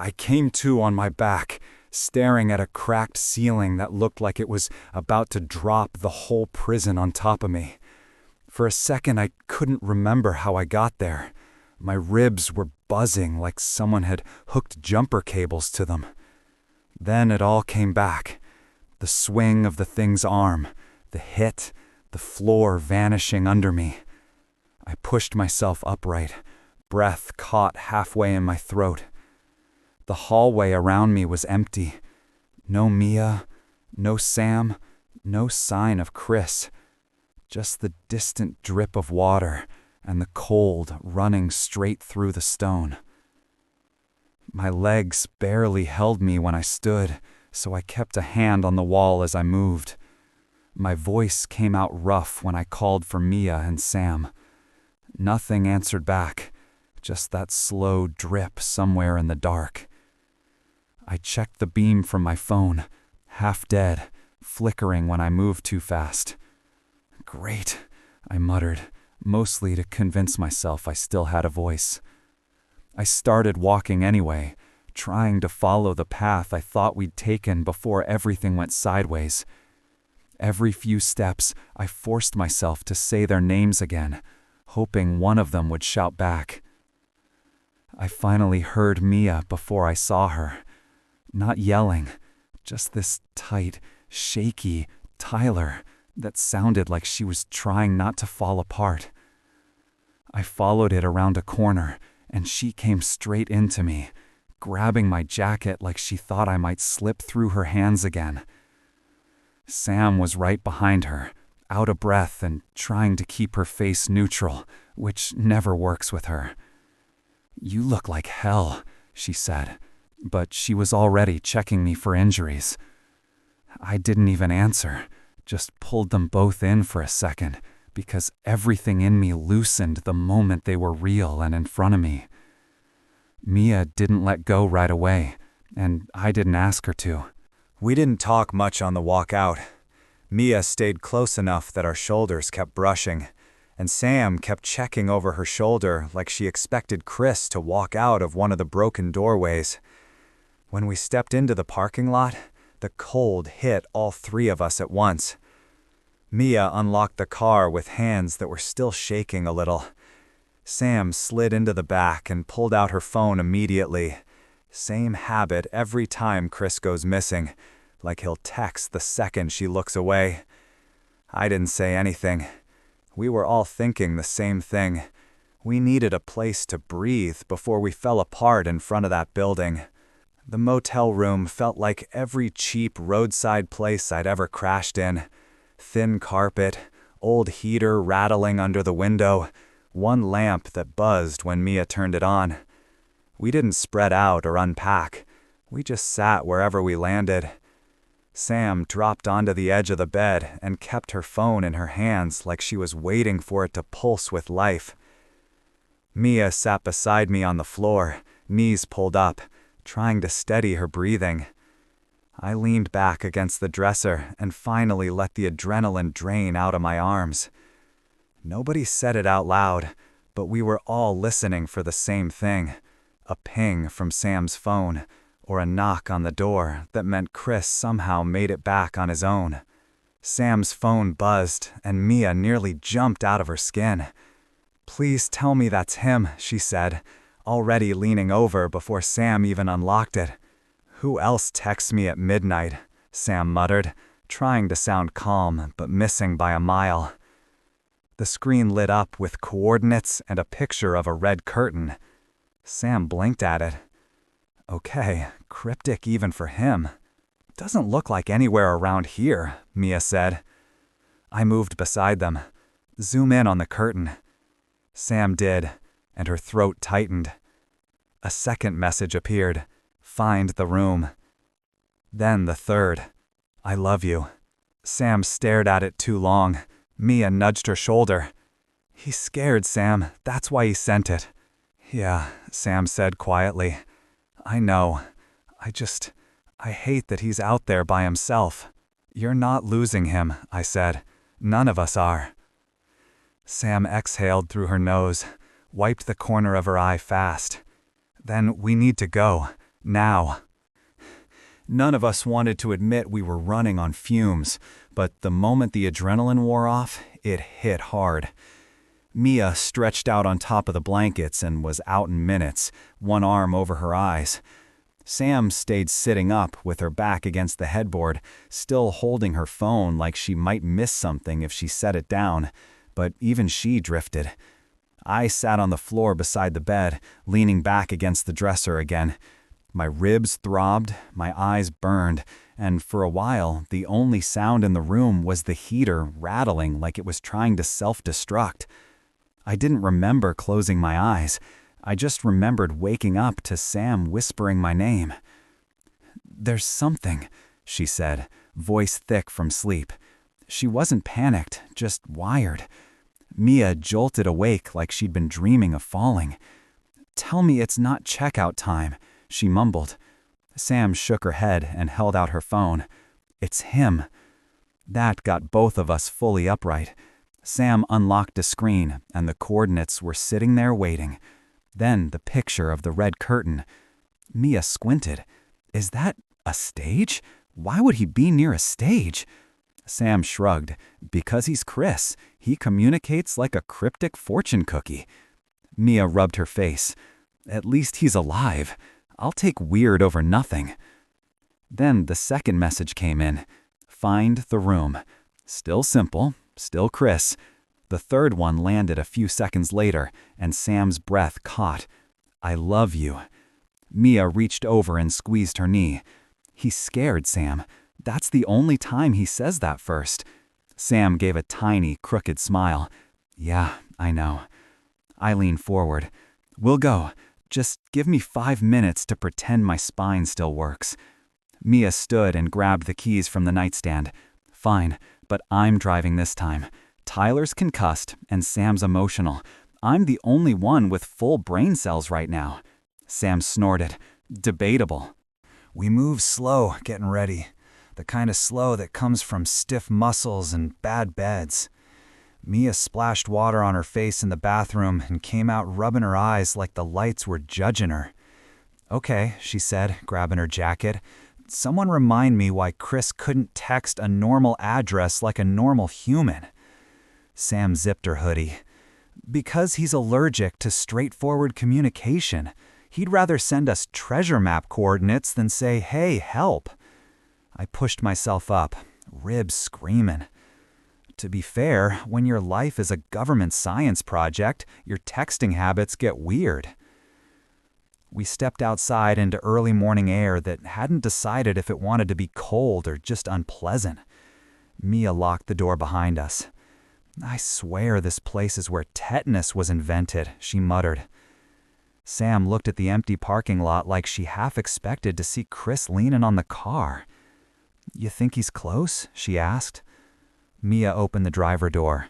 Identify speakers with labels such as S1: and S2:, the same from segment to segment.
S1: I came to on my back, staring at a cracked ceiling that looked like it was about to drop the whole prison on top of me. For a second, I couldn't remember how I got there. My ribs were buzzing like someone had hooked jumper cables to them. Then it all came back. The swing of the thing's arm, the hit, the floor vanishing under me. I pushed myself upright, breath caught halfway in my throat. The hallway around me was empty. No Mia, no Sam, no sign of Chris. Just the distant drip of water and the cold running straight through the stone. My legs barely held me when I stood, so I kept a hand on the wall as I moved. My voice came out rough when I called for Mia and Sam. Nothing answered back, just that slow drip somewhere in the dark. I checked the beam from my phone, half dead, flickering when I moved too fast. Great, I muttered, mostly to convince myself I still had a voice. I started walking anyway, trying to follow the path I thought we'd taken before everything went sideways. Every few steps, I forced myself to say their names again, hoping one of them would shout back. I finally heard Mia before I saw her. Not yelling, just this tight, shaky Tyler that sounded like she was trying not to fall apart. I followed it around a corner, and she came straight into me, grabbing my jacket like she thought I might slip through her hands again. Sam was right behind her, out of breath and trying to keep her face neutral, which never works with her. "You look like hell," she said, but she was already checking me for injuries. I didn't even answer, just pulled them both in for a second, because everything in me loosened the moment they were real and in front of me. Mia didn't let go right away, and I didn't ask her to. We didn't talk much on the walk out. Mia stayed close enough that our shoulders kept brushing, and Sam kept checking over her shoulder like she expected Chris to walk out of one of the broken doorways. When we stepped into the parking lot, the cold hit all three of us at once. Mia unlocked the car with hands that were still shaking a little. Sam slid into the back and pulled out her phone immediately. Same habit every time Chris goes missing, like he'll text the second she looks away. I didn't say anything. We were all thinking the same thing. We needed a place to breathe before we fell apart in front of that building. The motel room felt like every cheap roadside place I'd ever crashed in. Thin carpet, old heater rattling under the window, one lamp that buzzed when Mia turned it on. We didn't spread out or unpack. We just sat wherever we landed. Sam dropped onto the edge of the bed and kept her phone in her hands like she was waiting for it to pulse with life. Mia sat beside me on the floor, knees pulled up, trying to steady her breathing. I leaned back against the dresser and finally let the adrenaline drain out of my arms. Nobody said it out loud, but we were all listening for the same thing. A ping from Sam's phone, or a knock on the door that meant Chris somehow made it back on his own. Sam's phone buzzed, and Mia nearly jumped out of her skin. "Please tell me that's him," she said, already leaning over before Sam even unlocked it. "Who else texts me at midnight?" Sam muttered, trying to sound calm, but missing by a mile. The screen lit up with coordinates and a picture of a red curtain. Sam blinked at it. "Okay, cryptic even for him. Doesn't look like anywhere around here," Mia said. I moved beside them. "Zoom in on the curtain." Sam did, and her throat tightened. A second message appeared. "Find the room." Then the third. "I love you." Sam stared at it too long. Mia nudged her shoulder. "He's scared, Sam. That's why he sent it." "Yeah," Sam said quietly. "I know. I hate that he's out there by himself." "You're not losing him," I said. "None of us are." Sam exhaled through her nose, wiped the corner of her eye fast. "Then we need to go. Now. None of us wanted to admit we were running on fumes, but the moment the adrenaline wore off, it hit hard. Mia stretched out on top of the blankets and was out in minutes, one arm over her eyes. Sam stayed sitting up with her back against the headboard, still holding her phone like she might miss something if she set it down, but even she drifted. I sat on the floor beside the bed, leaning back against the dresser again. My ribs throbbed, my eyes burned, and for a while, the only sound in the room was the heater rattling like it was trying to self-destruct. I didn't remember closing my eyes. I just remembered waking up to Sam whispering my name. "There's something," she said, voice thick from sleep. She wasn't panicked, just wired. Mia jolted awake like she'd been dreaming of falling. "Tell me it's not checkout time," she mumbled. Sam shook her head and held out her phone. "It's him." That got both of us fully upright. Sam unlocked a screen, and the coordinates were sitting there waiting. Then the picture of the red curtain. Mia squinted. "Is that a stage? Why would he be near a stage?" Sam shrugged. "Because he's Chris. He communicates like a cryptic fortune cookie." Mia rubbed her face. "At least he's alive. I'll take weird over nothing." Then the second message came in. "Find the room." Still simple, still Chris. The third one landed a few seconds later, and Sam's breath caught. "I love you." Mia reached over and squeezed her knee. "He's scared, Sam. That's the only time he says that first." Sam gave a tiny, crooked smile. "Yeah, I know." I leaned forward. "We'll go. Just give me 5 minutes to pretend my spine still works." Mia stood and grabbed the keys from the nightstand. "Fine, but I'm driving this time. Tyler's concussed and Sam's emotional. I'm the only one with full brain cells right now." Sam snorted. "Debatable." "We move slow getting ready. The kind of slow that comes from stiff muscles and bad beds." Mia splashed water on her face in the bathroom and came out rubbing her eyes like the lights were judging her. "Okay," she said, grabbing her jacket. "Someone remind me why Chris couldn't text a normal address like a normal human." Sam zipped her hoodie. "Because he's allergic to straightforward communication. He'd rather send us treasure map coordinates than say, 'Hey, help.'" I pushed myself up, ribs screaming. To be fair, when your life is a government science project, your texting habits get weird. We stepped outside into early morning air that hadn't decided if it wanted to be cold or just unpleasant. Mia locked the door behind us. "I swear this place is where tetanus was invented," she muttered. Sam looked at the empty parking lot like she half expected to see Chris leaning on the car. "You think he's close?" she asked. Mia opened the driver door.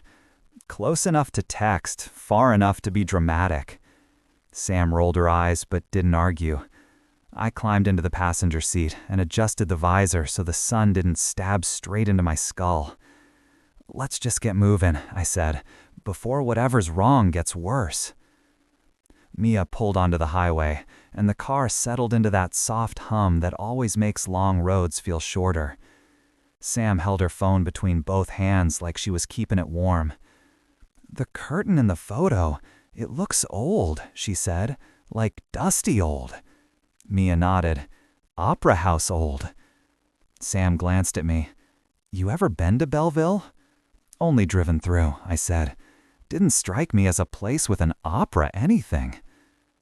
S1: "Close enough to text, far enough to be dramatic." Sam rolled her eyes but didn't argue. I climbed into the passenger seat and adjusted the visor so the sun didn't stab straight into my skull. "Let's just get moving," I said, "before whatever's wrong gets worse." Mia pulled onto the highway, and the car settled into that soft hum that always makes long roads feel shorter. Sam held her phone between both hands like she was keeping it warm. "The curtain in the photo, it looks old," she said, "like dusty old." Mia nodded. "Opera House old." Sam glanced at me. "You ever been to Bellville?" "Only driven through," I said. "Didn't strike me as a place with an opera anything."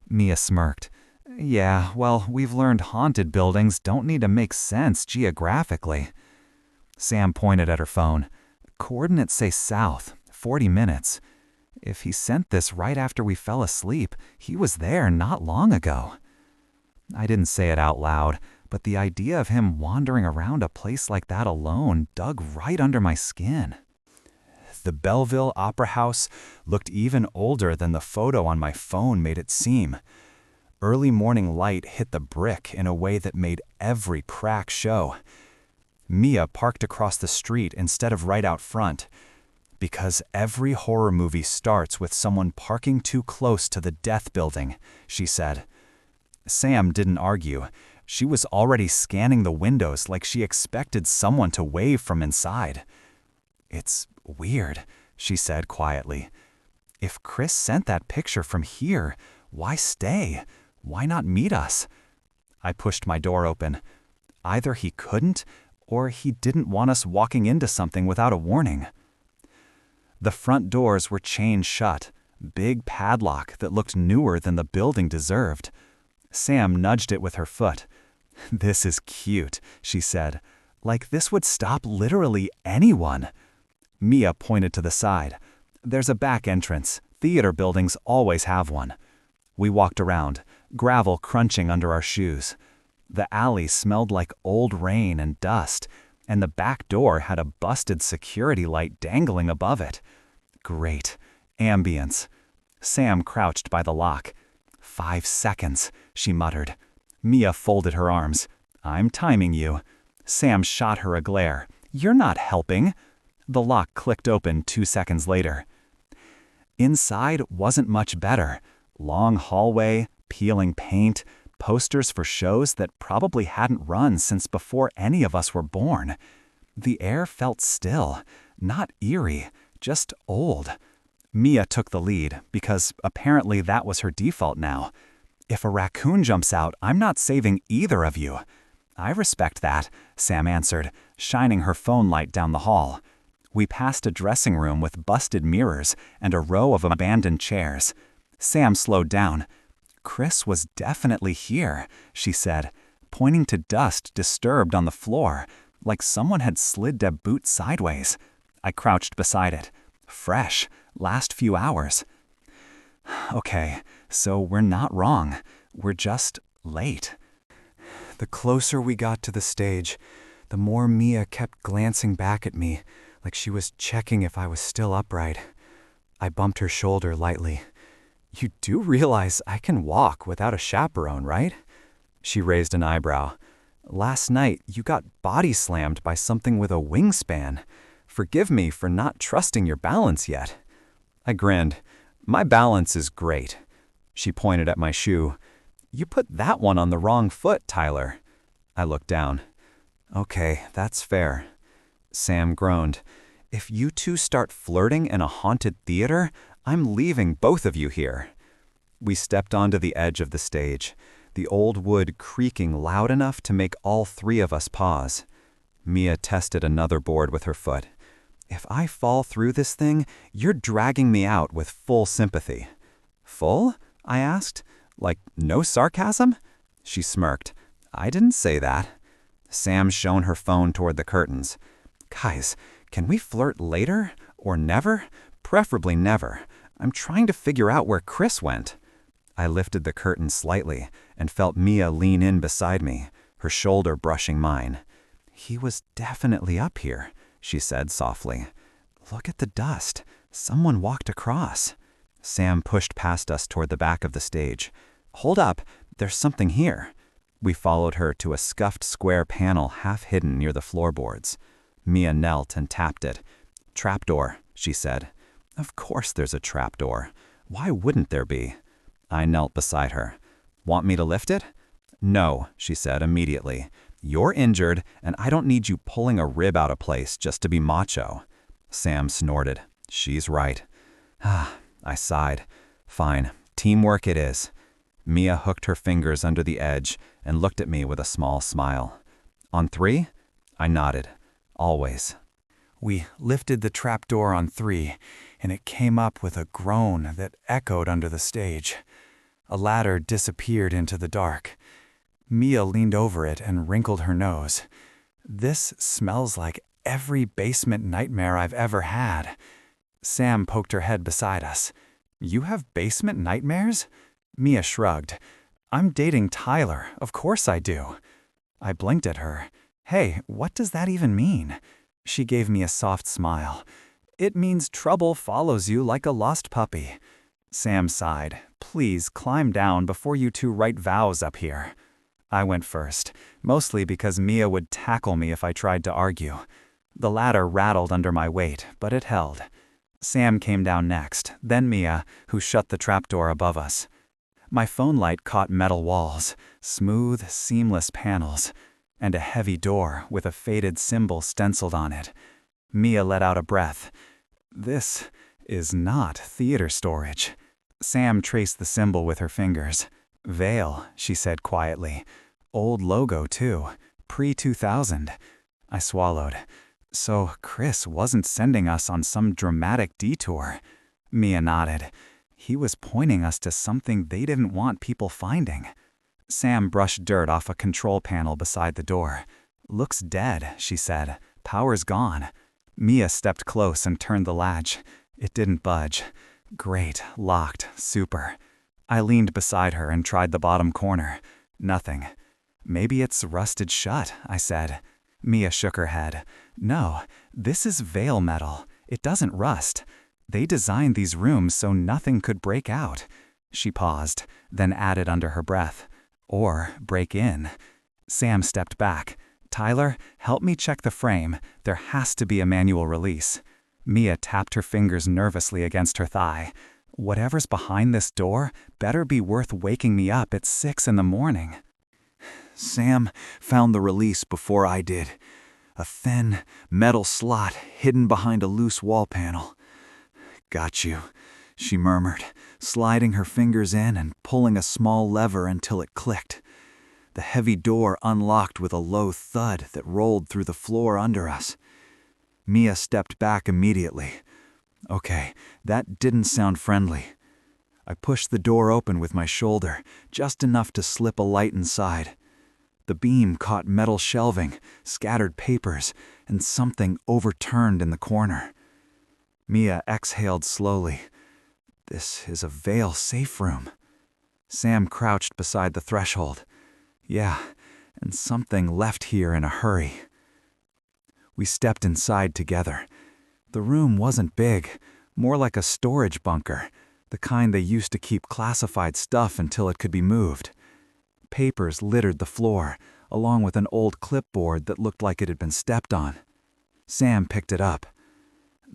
S1: Mia smirked. "Yeah, well, we've learned haunted buildings don't need to make sense geographically." Sam pointed at her phone. "Coordinates say south, 40 minutes. If he sent this right after we fell asleep, he was there not long ago." I didn't say it out loud, but the idea of him wandering around a place like that alone dug right under my skin. The Bellville Opera House looked even older than the photo on my phone made it seem. Early morning light hit the brick in a way that made every crack show. Mia parked across the street instead of right out front. "Because every horror movie starts with someone parking too close to the death building," she said. Sam didn't argue. She was already scanning the windows like she expected someone to wave from inside. "It's weird," she said quietly. "If Chris sent that picture from here, why stay? Why not meet us?" I pushed my door open. Either he couldn't, or he didn't want us walking into something without a warning. The front doors were chained shut, big padlock that looked newer than the building deserved. Sam nudged it with her foot. "This is cute," she said. "Like this would stop literally anyone." Mia pointed to the side. "There's a back entrance. Theater buildings always have one." We walked around, gravel crunching under our shoes. The alley smelled like old rain and dust, and the back door had a busted security light dangling above it. Great. Ambience. Sam crouched by the lock. 5 seconds, she muttered. Mia folded her arms. "I'm timing you." Sam shot her a glare. "You're not helping." The lock clicked open 2 seconds later. Inside wasn't much better. Long hallway, peeling paint, posters for shows that probably hadn't run since before any of us were born. The air felt still, not eerie, just old. Mia took the lead, because apparently that was her default now. "If a raccoon jumps out, I'm not saving either of you." "I respect that," Sam answered, shining her phone light down the hall. We passed a dressing room with busted mirrors and a row of abandoned chairs. Sam slowed down. "Chris was definitely here," she said, pointing to dust disturbed on the floor, like someone had slid their boot sideways. I crouched beside it. Fresh, last few hours. Okay, so we're not wrong. We're just late. The closer we got to the stage, the more Mia kept glancing back at me, like she was checking if I was still upright. I bumped her shoulder lightly. "You do realize I can walk without a chaperone, right?" She raised an eyebrow. "Last night, you got body slammed by something with a wingspan. Forgive me for not trusting your balance yet." I grinned. "My balance is great." She pointed at my shoe. "You put that one on the wrong foot, Tyler." I looked down. "Okay, that's fair." Sam groaned. "If you two start flirting in a haunted theater, I'm leaving both of you here." We stepped onto the edge of the stage, the old wood creaking loud enough to make all three of us pause. Mia tested another board with her foot. "If I fall through this thing, you're dragging me out with full sympathy." "Full?" I asked. "Like no sarcasm?" She smirked. "I didn't say that." Sam shone her phone toward the curtains. "Guys, can we flirt later? Or never? Preferably never. I'm trying to figure out where Chris went." I lifted the curtain slightly and felt Mia lean in beside me, her shoulder brushing mine. "He was definitely up here," she said softly. "Look at the dust. Someone walked across." Sam pushed past us toward the back of the stage. "Hold up, there's something here." We followed her to a scuffed square panel half hidden near the floorboards. Mia knelt and tapped it. "Trapdoor," she said. "Of course there's a trapdoor. Why wouldn't there be?" I knelt beside her. "Want me to lift it?" "No," she said immediately. "You're injured, and I don't need you pulling a rib out of place just to be macho." Sam snorted. "She's right." I sighed. "Fine, teamwork it is." Mia hooked her fingers under the edge and looked at me with a small smile. "On 3?" I nodded. "Always." We lifted the trapdoor on 3, and it came up with a groan that echoed under the stage. A ladder disappeared into the dark. Mia leaned over it and wrinkled her nose. "This smells like every basement nightmare I've ever had." Sam poked her head beside us. "You have basement nightmares?" Mia shrugged. "I'm dating Tyler, of course I do." I blinked at her. "Hey, what does that even mean?" She gave me a soft smile. "It means trouble follows you like a lost puppy." Sam sighed. "Please climb down before you two write vows up here." I went first, mostly because Mia would tackle me if I tried to argue. The ladder rattled under my weight, but it held. Sam came down next, then Mia, who shut the trapdoor above us. My phone light caught metal walls, smooth, seamless panels, and a heavy door with a faded symbol stenciled on it. Mia let out a breath. This is not theater storage. Sam traced the symbol with her fingers. Veil, she said quietly. Old logo, too. Pre-2000. I swallowed. So Chris wasn't sending us on some dramatic detour. Mia nodded. He was pointing us to something they didn't want people finding. Sam brushed dirt off a control panel beside the door. Looks dead, she said. Power's gone. Mia stepped close and turned the latch. It didn't budge. Great, locked, super. I leaned beside her and tried the bottom corner. Nothing. Maybe it's rusted shut, I said. Mia shook her head. No, this is veil metal. It doesn't rust. They designed these rooms so nothing could break out. She paused, then added under her breath. Or break in. Sam stepped back. Tyler, help me check the frame. There has to be a manual release. Mia tapped her fingers nervously against her thigh. Whatever's behind this door better be worth waking me up at 6 in the morning. Sam found the release before I did. A thin, metal slot hidden behind a loose wall panel. Got you, she murmured, sliding her fingers in and pulling a small lever until it clicked. The heavy door unlocked with a low thud that rolled through the floor under us. Mia stepped back immediately. Okay, that didn't sound friendly. I pushed the door open with my shoulder, just enough to slip a light inside. The beam caught metal shelving, scattered papers, and something overturned in the corner. Mia exhaled slowly. This is a veil safe room. Sam crouched beside the threshold. Yeah, and something left here in a hurry. We stepped inside together. The room wasn't big, more like a storage bunker, the kind they used to keep classified stuff until it could be moved. Papers littered the floor, along with an old clipboard that looked like it had been stepped on. Sam picked it up.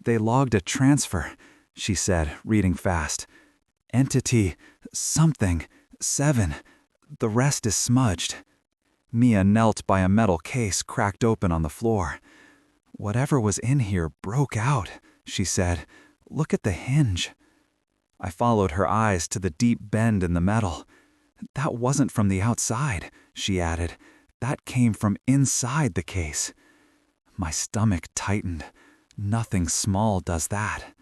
S1: They logged a transfer, she said, reading fast. Entity, something, 7. The rest is smudged. Mia knelt by a metal case cracked open on the floor. Whatever was in here broke out, she said. Look at the hinge. I followed her eyes to the deep bend in the metal. That wasn't from the outside, she added. That came from inside the case. My stomach tightened. Nothing small does that.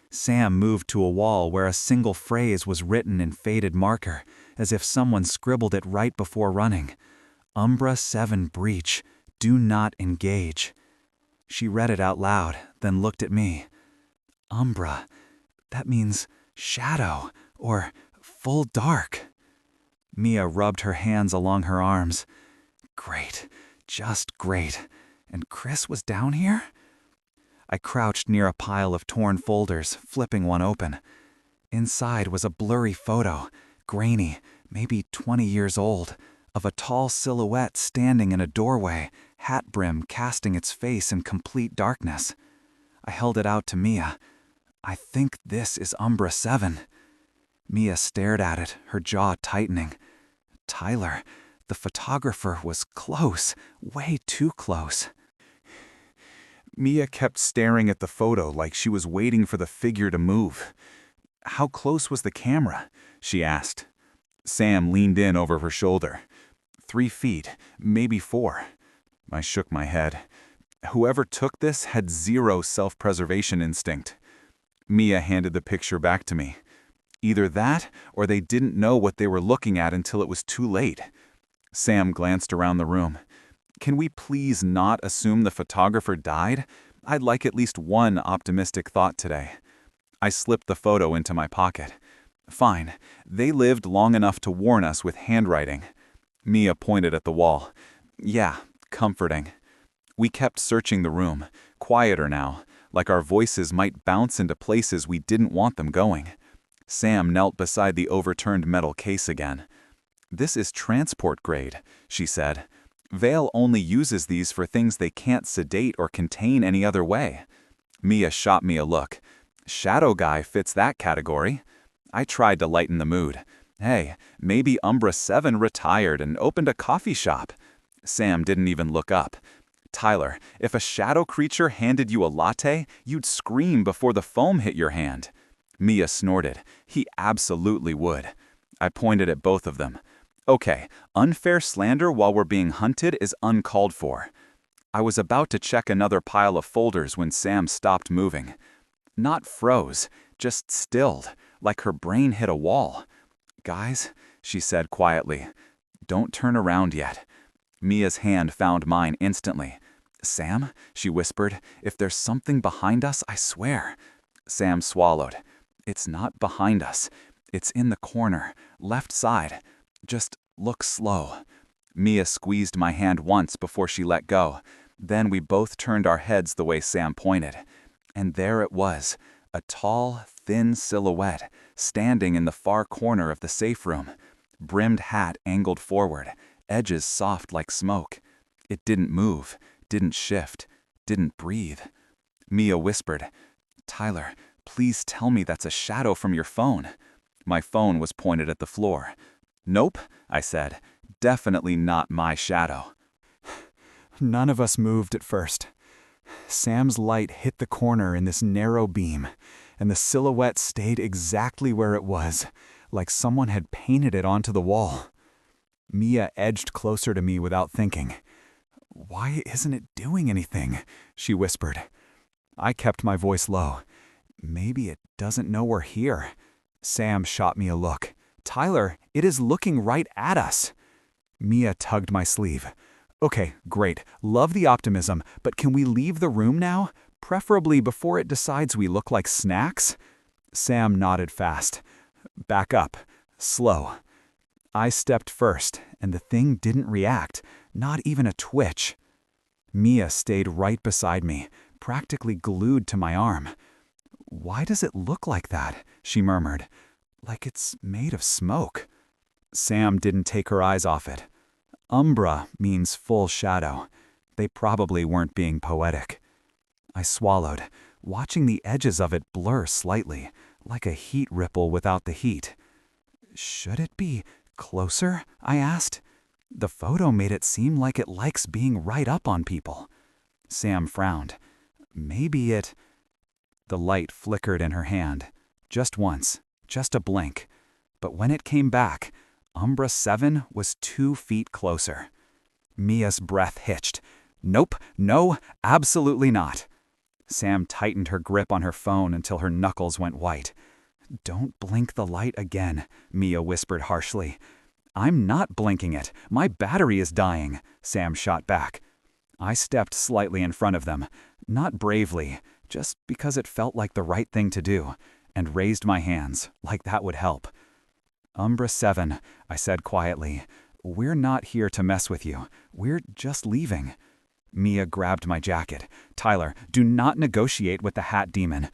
S1: Sam moved to a wall where a single phrase was written in faded marker, as if someone scribbled it right before running. Umbra 7 breach. Do not engage. She read it out loud, then looked at me. Umbra. That means shadow, or full dark. Mia rubbed her hands along her arms. Great, just great. And Chris was down here? I crouched near a pile of torn folders, flipping one open. Inside was a blurry photo, grainy, maybe 20 years old, of a tall silhouette standing in a doorway, hat brim casting its face in complete darkness. I held it out to Mia. I think this is Umbra 7. Mia stared at it, her jaw tightening. Tyler, the photographer was close, way too close. Mia kept staring at the photo like she was waiting for the figure to move. How close was the camera? She asked. Sam leaned in over her shoulder. 3 feet, maybe 4. I shook my head. Whoever took this had zero self-preservation instinct. Mia handed the picture back to me. Either that, or they didn't know what they were looking at until it was too late. Sam glanced around the room. Can we please not assume the photographer died? I'd like at least one optimistic thought today. I slipped the photo into my pocket. Fine, they lived long enough to warn us with handwriting. Mia pointed at the wall. Yeah, comforting. We kept searching the room, quieter now, like our voices might bounce into places we didn't want them going. Sam knelt beside the overturned metal case again. This is transport grade, she said. Veil only uses these for things they can't sedate or contain any other way. Mia shot me a look. Shadow Guy fits that category. I tried to lighten the mood.
S2: Hey, maybe Umbra 7 retired and opened a coffee shop. Sam didn't even look up. Tyler, if a shadow creature handed you a latte, you'd scream before the foam hit your hand. Mia snorted. He absolutely would. I pointed at both of them. Okay, unfair slander while we're being hunted is uncalled for. I was about to check another pile of folders when Sam stopped moving. Not froze, just stilled, like her brain hit a wall. Guys, she said quietly, don't turn around yet. Mia's hand found mine instantly. Sam, she whispered, if there's something behind us, I swear. Sam swallowed. It's not behind us. It's in the corner, left side. Just look slow. Mia squeezed my hand once before she let go. Then we both turned our heads the way Sam pointed. And there it was, a tall, thin silhouette, standing in the far corner of the safe room. Brimmed hat angled forward, edges soft like smoke. It didn't move, didn't shift, didn't breathe. Mia whispered, Tyler, please tell me that's a shadow from your phone. My phone was pointed at the floor. Nope, I said. Definitely not my shadow.
S1: None of us moved at first. Sam's light hit the corner in this narrow beam, and the silhouette stayed exactly where it was, like someone had painted it onto the wall. Mia edged closer to me without thinking. Why isn't it doing anything? She whispered. I kept my voice low. Maybe it doesn't know we're here. Sam shot me a look. Tyler, it is looking right at us. Mia tugged my sleeve. Okay, great. Love the optimism, but can we leave the room now? Preferably before it decides we look like snacks? Sam nodded fast. Back up. Slow. I stepped first, and the thing didn't react, not even a twitch. Mia stayed right beside me, practically glued to my arm. Why does it look like that? She murmured. Like it's made of smoke. Sam didn't take her eyes off it. Umbra means full shadow. They probably weren't being poetic. I swallowed, watching the edges of it blur slightly, like a heat ripple without the heat. Should it be closer? I asked. The photo made it seem like it likes being right up on people. Sam frowned. Maybe it... The light flickered in her hand. Just once. Just a blink. But when it came back, Umbra 7 was 2 feet closer. Mia's breath hitched. Nope, no, absolutely not. Sam tightened her grip on her phone until her knuckles went white. Don't blink the light again, Mia whispered harshly. I'm not blinking it. My battery is dying, Sam shot back. I stepped slightly in front of them, not bravely, just because it felt like the right thing to do, and raised my hands, like that would help. Umbra 7, I said quietly, we're not here to mess with you. We're just leaving. Mia grabbed my jacket. Tyler, do not negotiate with the hat demon.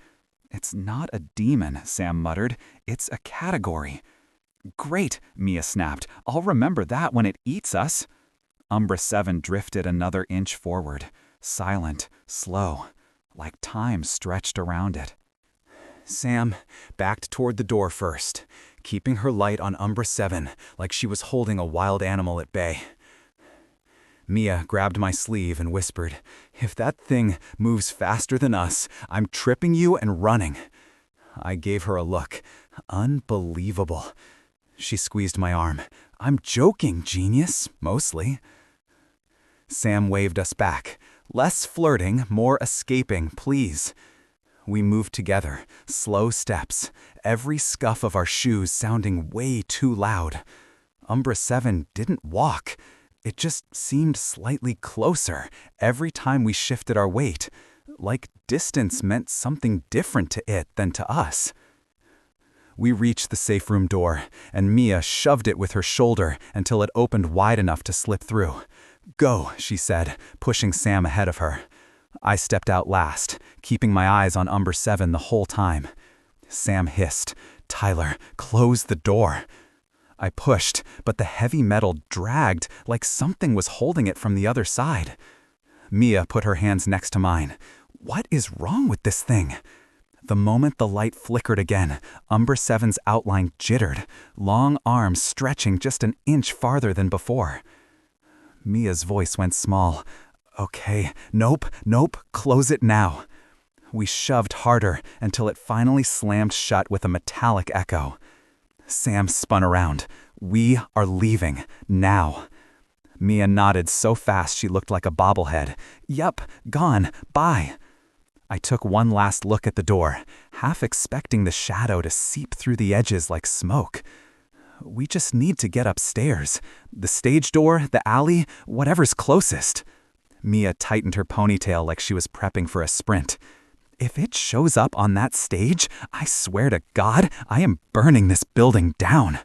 S1: It's not a demon, Sam muttered. It's a category. Great, Mia snapped. I'll remember that when it eats us. Umbra 7 drifted another inch forward, silent, slow, like time stretched around it. Sam backed toward the door first, keeping her light on Umbra 7 like she was holding a wild animal at bay. Mia grabbed my sleeve and whispered, if that thing moves faster than us, I'm tripping you and running. I gave her a look. Unbelievable. She squeezed my arm. I'm joking, genius, mostly. Sam waved us back. Less flirting, more escaping, please. We moved together, slow steps, every scuff of our shoes sounding way too loud. Umbra 7 didn't walk. It just seemed slightly closer every time we shifted our weight, like distance meant something different to it than to us. We reached the safe room door, and Mia shoved it with her shoulder until it opened wide enough to slip through. Go, she said, pushing Sam ahead of her. I stepped out last, keeping my eyes on Umbra 7 the whole time. Sam hissed, Tyler, close the door. I pushed, but the heavy metal dragged like something was holding it from the other side. Mia put her hands next to mine. What is wrong with this thing? The moment the light flickered again, Umbra 7's outline jittered, long arms stretching just an inch farther than before. Mia's voice went small. Okay, nope, close it now. We shoved harder until it finally slammed shut with a metallic echo. Sam spun around. We are leaving, now. Mia nodded so fast she looked like a bobblehead. Yup, gone, bye. I took one last look at the door, half expecting the shadow to seep through the edges like smoke. We just need to get upstairs. The stage door, the alley, whatever's closest. Mia tightened her ponytail like she was prepping for a sprint. If it shows up on that stage, I swear to God, I am burning this building down.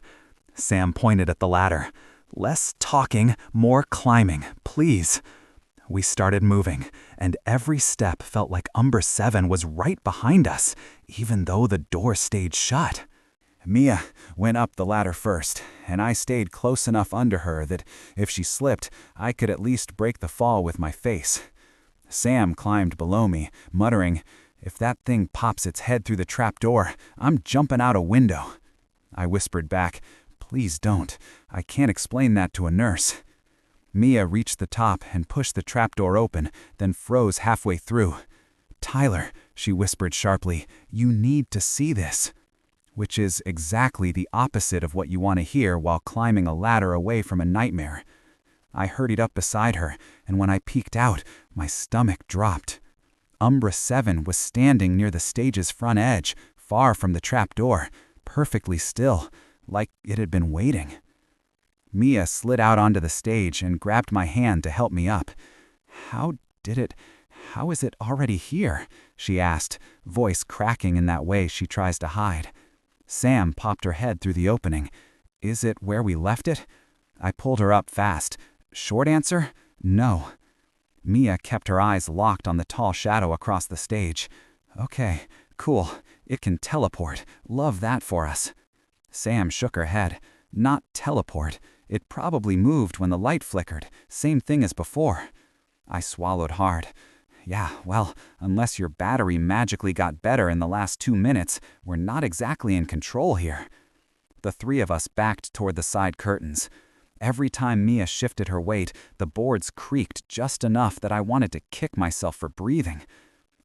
S1: Sam pointed at the ladder. Less talking, more climbing, please. We started moving, and every step felt like Umbra 7 was right behind us, even though the door stayed shut. Mia went up the ladder first, and I stayed close enough under her that if she slipped, I could at least break the fall with my face. Sam climbed below me, muttering, "If that thing pops its head through the trap door, I'm jumping out a window." I whispered back, "Please don't. I can't explain that to a nurse." Mia reached the top and pushed the trapdoor open, then froze halfway through. "Tyler," she whispered sharply, "you need to see this." Which is exactly the opposite of what you want to hear while climbing a ladder away from a nightmare. I hurried up beside her, and when I peeked out, my stomach dropped. Umbra 7 was standing near the stage's front edge, far from the trapdoor, perfectly still, like it had been waiting. Mia slid out onto the stage and grabbed my hand to help me up. How is it already here?" she asked, voice cracking in that way she tries to hide. Sam popped her head through the opening. "Is it where we left it?" I pulled her up fast. Short answer, no. Mia kept her eyes locked on the tall shadow across the stage. "Okay, cool. It can teleport. Love that for us." Sam shook her head. "Not teleport. It probably moved when the light flickered. Same thing as before." I swallowed hard. "Yeah, well, unless your battery magically got better in the last 2 minutes, we're not exactly in control here." The three of us backed toward the side curtains. Every time Mia shifted her weight, the boards creaked just enough that I wanted to kick myself for breathing.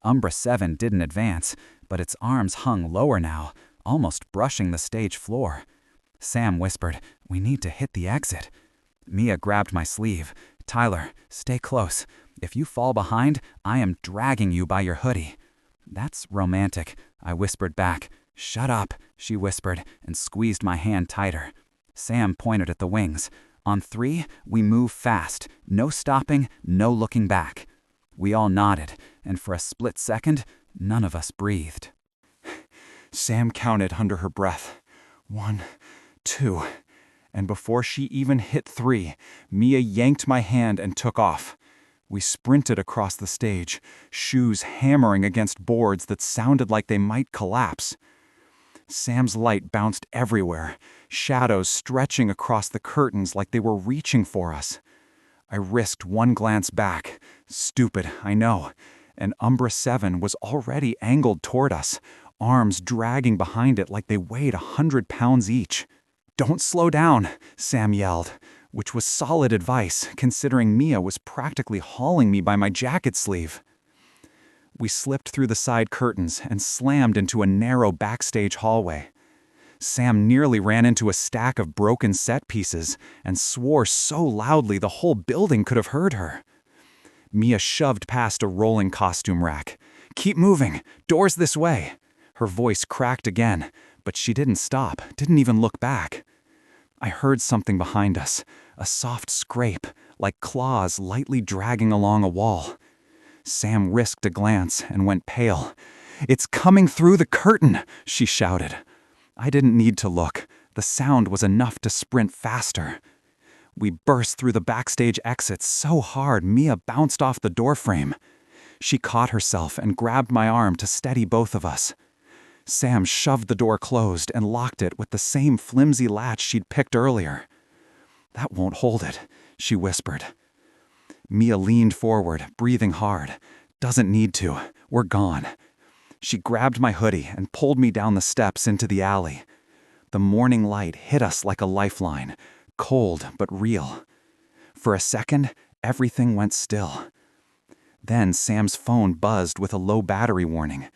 S1: Umbra 7 didn't advance, but its arms hung lower now, almost brushing the stage floor. Sam whispered, "We need to hit the exit." Mia grabbed my sleeve. "Tyler, stay close. If you fall behind, I am dragging you by your hoodie." "That's romantic," I whispered back. "Shut up," she whispered and squeezed my hand tighter. Sam pointed at the wings. "On 3, we move fast. No stopping, no looking back." We all nodded, and for a split second, none of us breathed. Sam counted under her breath. 1, 2, and before she even hit 3, Mia yanked my hand and took off. We sprinted across the stage, shoes hammering against boards that sounded like they might collapse. Sam's light bounced everywhere, shadows stretching across the curtains like they were reaching for us. I risked one glance back. Stupid, I know. And Umbra 7 was already angled toward us, arms dragging behind it like they weighed 100 pounds each. "Don't slow down," Sam yelled, which was solid advice considering Mia was practically hauling me by my jacket sleeve. We slipped through the side curtains and slammed into a narrow backstage hallway. Sam nearly ran into a stack of broken set pieces and swore so loudly the whole building could have heard her. Mia shoved past a rolling costume rack. "Keep moving. Doors this way." Her voice cracked again, but she didn't stop, didn't even look back. I heard something behind us, a soft scrape, like claws lightly dragging along a wall. Sam risked a glance and went pale. "It's coming through the curtain," she shouted. I didn't need to look. The sound was enough to sprint faster. We burst through the backstage exit so hard Mia bounced off the doorframe. She caught herself and grabbed my arm to steady both of us. Sam shoved the door closed and locked it with the same flimsy latch she'd picked earlier. "That won't hold it," she whispered. Mia leaned forward, breathing hard. "Doesn't need to. We're gone."
S2: She grabbed my hoodie and pulled me down the steps into the alley. The morning light hit us like a lifeline, cold but real. For a second, everything went still. Then Sam's phone buzzed with a low battery warning,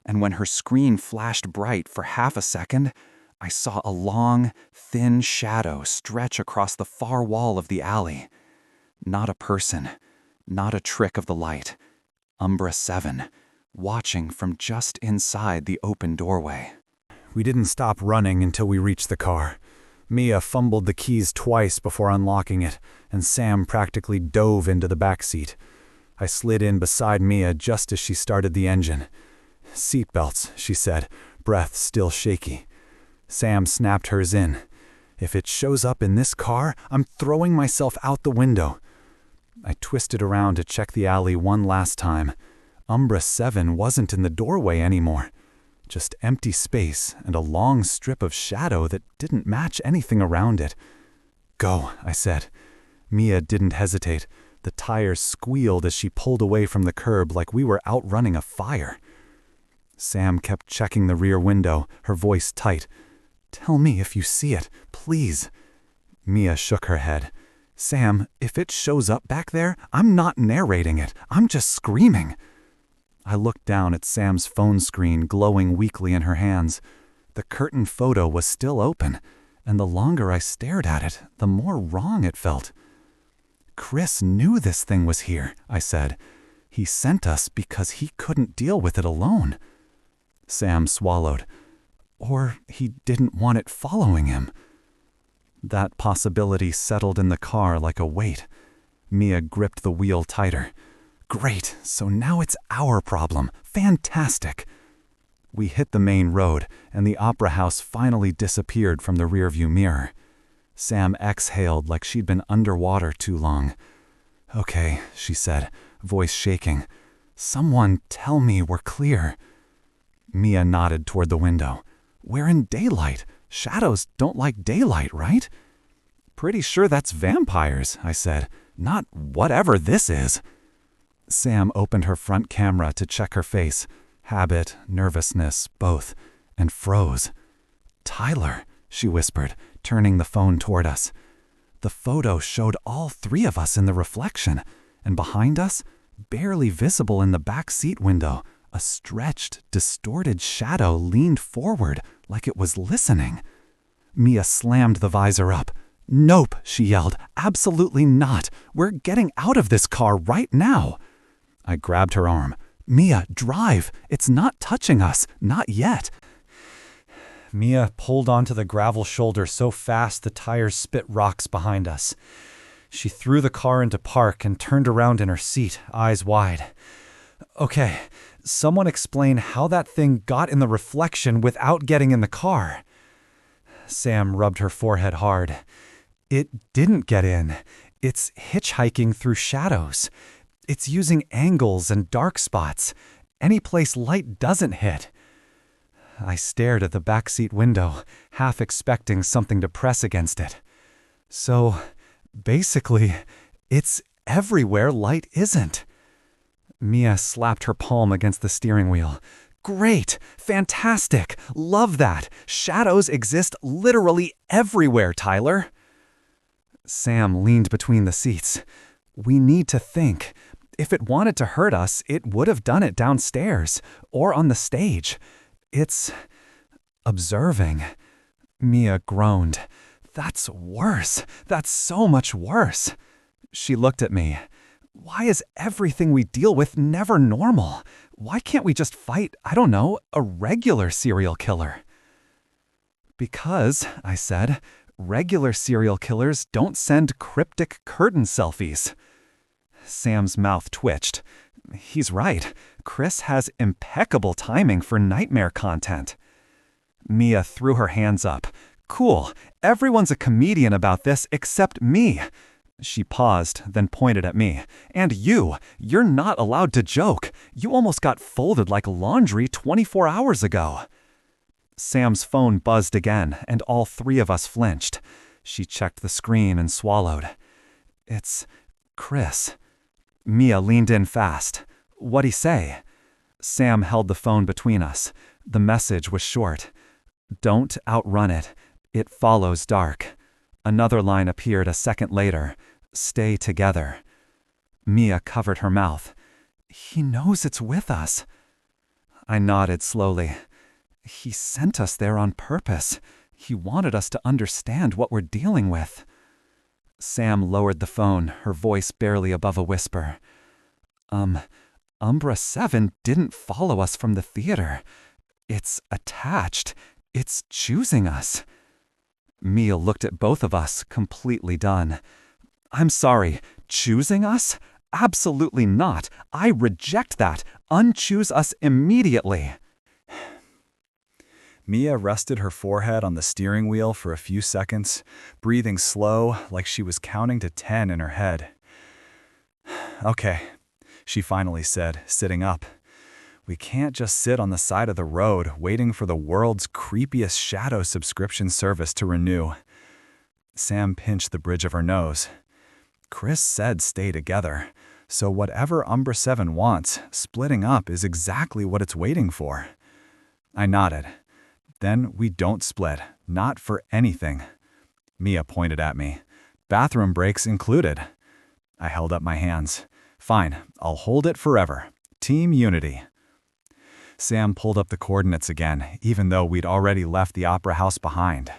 S2: and when her screen flashed bright for half a second, I saw a long, thin shadow stretch across the far wall of the alley. Not a person, not a trick of the light. Umbra 7, watching from just inside the open doorway.
S1: We didn't stop running until we reached the car. Mia fumbled the keys twice before unlocking it, and Sam practically dove into the back seat. I slid in beside Mia just as she started the engine. "Seatbelts," she said, breath still shaky. Sam snapped hers in. "If it shows up in this car, I'm throwing myself out the window." I twisted around to check the alley one last time. Umbra 7 wasn't in the doorway anymore. Just empty space and a long strip of shadow that didn't match anything around it. "Go," I said. Mia didn't hesitate. The tires squealed as she pulled away from the curb like we were outrunning a fire. Sam kept checking the rear window, her voice tight. "Tell me if you see it, please." Mia shook her head. "Sam, if it shows up back there, I'm not narrating it. I'm just screaming." I looked down at Sam's phone screen glowing weakly in her hands. The curtain photo was still open, and the longer I stared at it, the more wrong it felt. "Chris knew this thing was here," I said. "He sent us because he couldn't deal with it alone." Sam swallowed. "Or he didn't want it following him." That possibility settled in the car like a weight. Mia gripped the wheel tighter. "Great, so now it's our problem. Fantastic." We hit the main road, and the Opera House finally disappeared from the rearview mirror. Sam exhaled like she'd been underwater too long. "Okay," she said, voice shaking. "Someone tell me we're clear." Mia nodded toward the window. "We're in daylight. Shadows don't like daylight, right?" "Pretty sure that's vampires," I said. "Not whatever this is." Sam opened her front camera to check her face. Habit, nervousness, both, and froze. "Tyler," she whispered, turning the phone toward us. The photo showed all three of us in the reflection, and behind us, barely visible in the back seat window, a stretched, distorted shadow leaned forward like it was listening. Mia slammed the visor up. "Nope," she yelled. "Absolutely not. We're getting out of this car right now." I grabbed her arm. "Mia, drive. It's not touching us. Not yet." Mia pulled onto the gravel shoulder so fast the tires spit rocks behind us. She threw the car into park and turned around in her seat, eyes wide. "Okay, someone explain how that thing got in the reflection without getting in the car." Sam rubbed her forehead hard. "It didn't get in. It's hitchhiking through shadows. It's using angles and dark spots, any place light doesn't hit." I stared at the backseat window, half expecting something to press against it. "So, basically, it's everywhere light isn't." Mia slapped her palm against the steering wheel. "Great! Fantastic! Love that! Shadows exist literally everywhere, Tyler!" Sam leaned between the seats. "We need to think. If it wanted to hurt us, it would have done it downstairs, or on the stage. It's observing." Mia groaned. "That's worse. That's so much worse." She looked at me. "Why is everything we deal with never normal? Why can't we just fight, I don't know, a regular serial killer?" "Because," I said, "regular serial killers don't send cryptic curtain selfies." Sam's mouth twitched. He's right. Chris has impeccable timing for nightmare content. Mia threw her hands up. "Cool. Everyone's a comedian about this except me." She paused, then pointed at me. "And you. You're not allowed to joke. You almost got folded like laundry 24 hours ago." Sam's phone buzzed again, and all three of us flinched. She checked the screen and swallowed. "It's Chris." Mia leaned in fast. "What'd he say?" Sam held the phone between us. The message was short. "Don't outrun it. It follows dark." Another line appeared a second later. "Stay together." Mia covered her mouth. "He knows it's with us." I nodded slowly. "He sent us there on purpose. He wanted us to understand what we're dealing with." Sam lowered the phone, her voice barely above a whisper. Umbra 7 didn't follow us from the theater. It's attached. It's choosing us." Mia looked at both of us, completely done. "I'm sorry, choosing us? Absolutely not. I reject that. Unchoose us immediately."
S2: Mia rested her forehead on the steering wheel for a few seconds, breathing slow, like she was counting to 10 in her head. "Okay," she finally said, sitting up. "We can't just sit on the side of the road waiting for the world's creepiest shadow subscription service to renew." Sam pinched the bridge of her nose. "Chris said stay together, so whatever Umbra 7 wants, splitting up is exactly what it's waiting for." I nodded. "Then we don't split, not for anything." Mia pointed at me. "Bathroom breaks included." I held up my hands. "Fine, I'll hold it forever. Team unity." Sam pulled up the coordinates again, even though we'd already left the Opera House behind.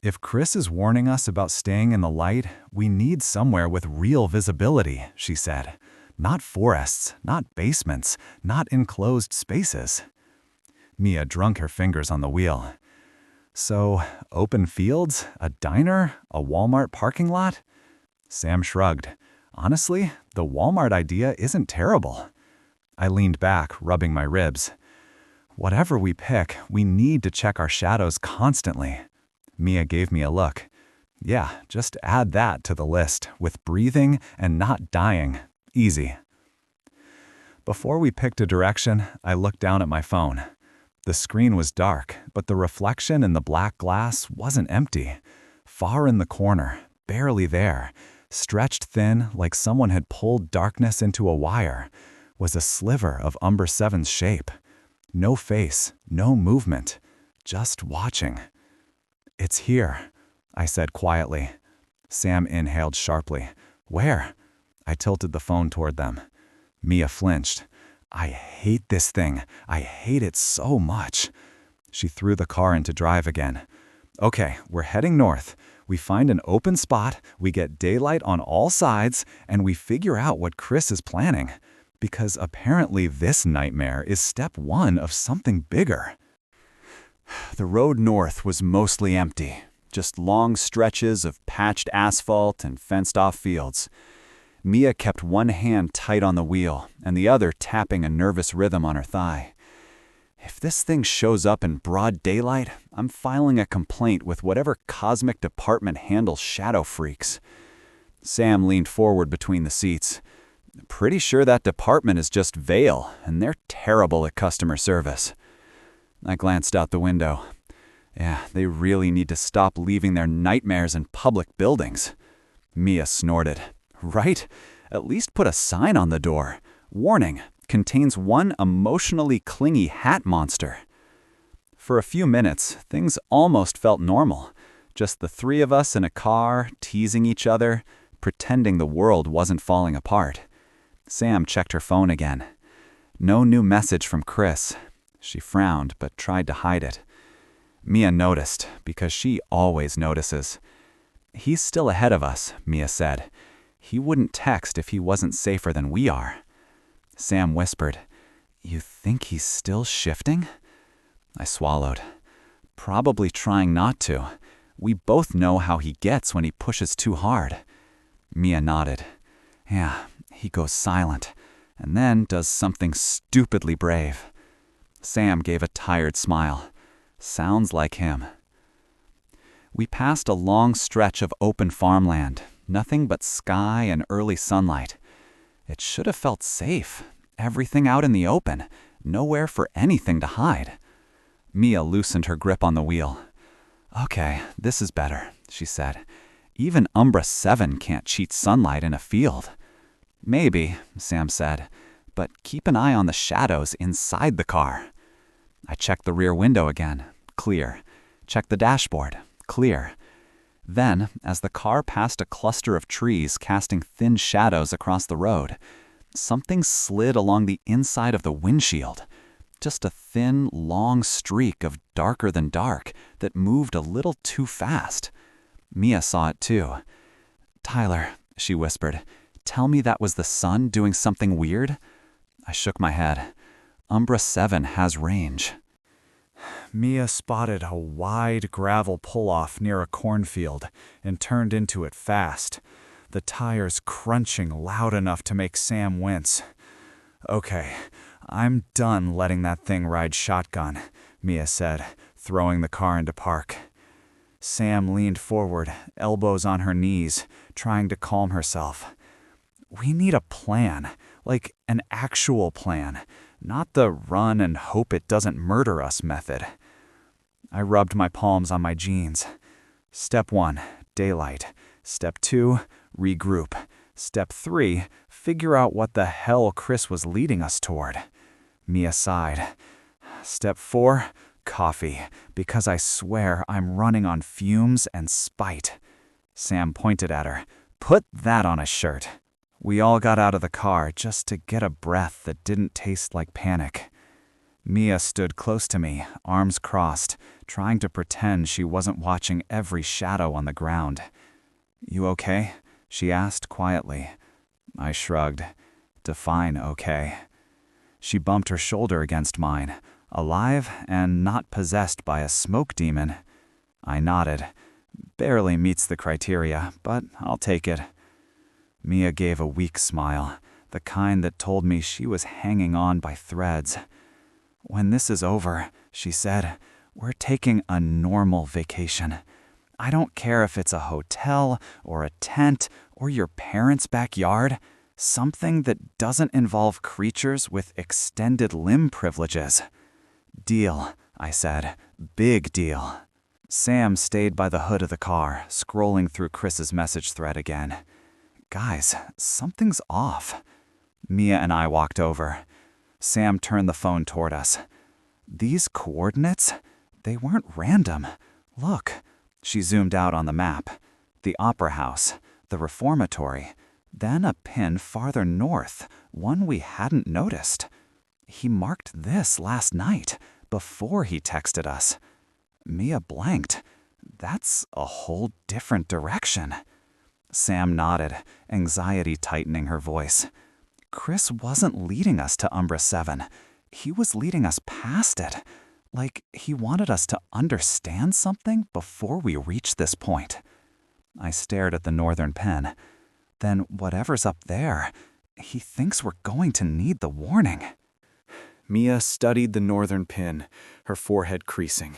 S2: "If Chris is warning us about staying in the light, we need somewhere with real visibility," she said. "Not forests, not basements, not enclosed spaces." Mia drunk her fingers on the wheel. "So, open fields, a diner, a Walmart parking lot?" Sam shrugged. "Honestly, the Walmart idea isn't terrible." I leaned back, rubbing my ribs. "Whatever we pick, we need to check our shadows constantly." Mia gave me a look. "Yeah, just add that to the list, with breathing and not dying. Easy." Before we picked a direction, I looked down at my phone. The screen was dark, but the reflection in the black glass wasn't empty. Far in the corner, barely there, stretched thin like someone had pulled darkness into a wire, was a sliver of Umbra 7's shape. No face, no movement, just watching. "It's here," I said quietly. Sam inhaled sharply. "Where?" I tilted the phone toward them. Mia flinched. "I hate this thing. I hate it so much." She threw the car into drive again. "Okay, we're heading north. We find an open spot, we get daylight on all sides, and we figure out what Chris is planning. Because apparently this nightmare is step one of something bigger." The road north was mostly empty, just long stretches of patched asphalt and fenced-off fields. Mia kept one hand tight on the wheel and the other tapping a nervous rhythm on her thigh. "If this thing shows up in broad daylight, I'm filing a complaint with whatever cosmic department handles shadow freaks." Sam leaned forward between the seats. "Pretty sure that department is just Vale, and they're terrible at customer service." I glanced out the window. Yeah, they really need to stop leaving their nightmares in public buildings. Mia snorted. "Right? At least put a sign on the door. Warning, contains one emotionally clingy hat monster." For a few minutes, things almost felt normal. Just the three of us in a car, teasing each other, pretending the world wasn't falling apart. Sam checked her phone again. No new message from Chris. She frowned, but tried to hide it. Mia noticed, because she always notices. "He's still ahead of us," Mia said. "He wouldn't text if he wasn't safer than we are." Sam whispered, "You think he's still shifting?" I swallowed. "Probably trying not to. We both know how he gets when he pushes too hard." Mia nodded. "Yeah, he goes silent, and then does something stupidly brave." Sam gave a tired smile. "Sounds like him." We passed a long stretch of open farmland, nothing but sky and early sunlight. It should have felt safe. Everything out in the open, nowhere for anything to hide. Mia loosened her grip on the wheel. "Okay, this is better," she said. "Even Umbra 7 can't cheat sunlight in a field." "Maybe," Sam said, but keep an eye on the shadows inside the car. I checked the rear window again. Clear. Checked the dashboard. Clear. Then, as the car passed a cluster of trees casting thin shadows across the road, something slid along the inside of the windshield. Just a thin, long streak of darker than dark that moved a little too fast. Mia saw it too. "Tyler," she whispered, "tell me that was the sun doing something weird?" I shook my head. Umbra 7 has range.
S1: Mia spotted a wide gravel pull-off near a cornfield and turned into it fast, the tires crunching loud enough to make Sam wince. "Okay, I'm done letting that thing ride shotgun," Mia said, throwing the car into park. Sam leaned forward, elbows on her knees, trying to calm herself. "We need a plan, like an actual plan, not the run and hope it doesn't murder us method." I rubbed my palms on my jeans. Step 1, daylight. Step 2, regroup. Step 3, figure out what the hell Chris was leading us toward. Mia sighed. Step 4, coffee, because I swear I'm running on fumes and spite. Sam pointed at her. "Put that on a shirt." We all got out of the car just to get a breath that didn't taste like panic. Mia stood close to me, arms crossed, trying to pretend she wasn't watching every shadow on the ground. "You okay?" she asked quietly. I shrugged. Define okay. She bumped her shoulder against mine, alive and not possessed by a smoke demon. I nodded. Barely meets the criteria, but I'll take it. Mia gave a weak smile, the kind that told me she was hanging on by threads. "When this is over," she said, "we're taking a normal vacation. I don't care if it's a hotel or a tent or your parents' backyard, something that doesn't involve creatures with extended limb privileges." "Deal," I said. "Big deal." Sam stayed by the hood of the car, scrolling through Chris's message thread again. "Guys, something's off." Mia and I walked over. Sam turned the phone toward us. "These coordinates? They weren't random. Look." She zoomed out on the map. The Opera House, the Reformatory, then a pin farther north, one we hadn't noticed. He marked this last night, before he texted us. Mia blanked. That's a whole different direction. Sam nodded, anxiety tightening her voice. Chris wasn't leading us to Umbra 7. He was leading us past it. Like he wanted us to understand something before we reached this point. I stared at the northern pen. Then whatever's up there, he thinks we're going to need the warning. Mia studied the northern pin, her forehead creasing.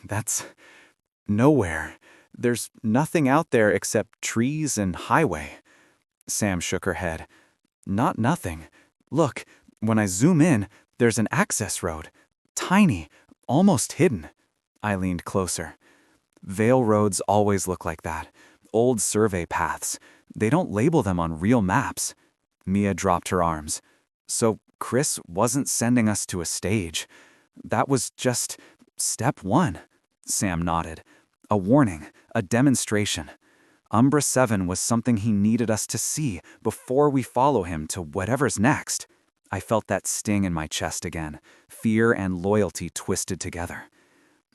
S1: "That's nowhere. There's nothing out there except trees and highway." Sam shook her head. "Not nothing. Look, when I zoom in, there's an access road. Tiny, almost hidden." I leaned closer. Vale roads always look like that. Old survey paths. They don't label them on real maps. Mia dropped her arms. "So Chris wasn't sending us to a stage. That was just step 1. Sam nodded. "A warning, a demonstration. Umbra 7 was something he needed us to see before we follow him to whatever's next." I felt that sting in my chest again, fear and loyalty twisted together.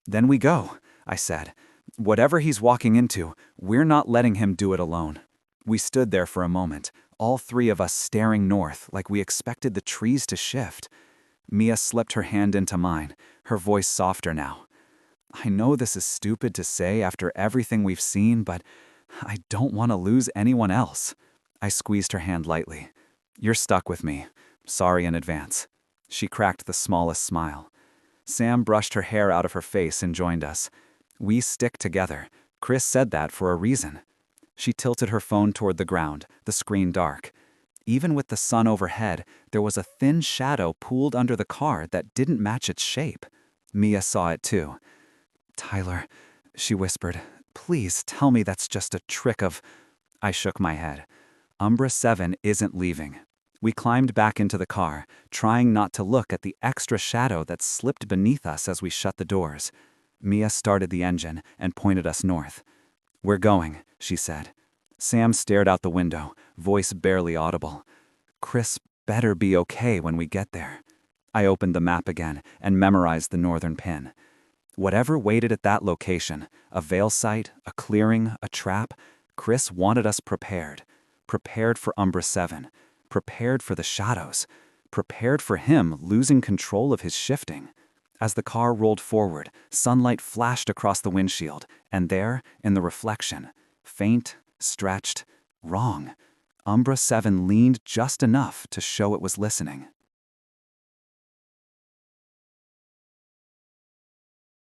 S1: "Then we go," I said. "Whatever he's walking into, we're not letting him do it alone." We stood there for a moment, all three of us staring north like we expected the trees to shift. Mia slipped her hand into mine, her voice softer now. "I know this is stupid to say after everything we've seen, but I don't want to lose anyone else." I squeezed her hand lightly. "You're stuck with me. Sorry in advance." She cracked the smallest smile. Sam brushed her hair out of her face and joined us. "We stick together. Chris said that for a reason." She tilted her phone toward the ground, the screen dark. Even with the sun overhead, there was a thin shadow pooled under the car that didn't match its shape. Mia saw it too. "Tyler," she whispered, "please tell me that's just a trick of—" I shook my head. "Umbra 7 isn't leaving.
S3: We climbed back into the car, trying not to look at the extra shadow that slipped beneath us as we shut the doors. Mia started the engine and pointed us north. "We're going," she said. Sam stared out the window, voice barely audible. "Chris better be okay when we get there." I opened the map again and memorized the northern pin. Whatever waited at that location, a veil site, a clearing, a trap, Chris wanted us prepared. Prepared for Umbra 7. Prepared for the shadows. Prepared for him losing control of his shifting. As the car rolled forward, sunlight flashed across the windshield, and there, in the reflection, faint, stretched, wrong, Umbra 7 leaned just enough to show it was listening.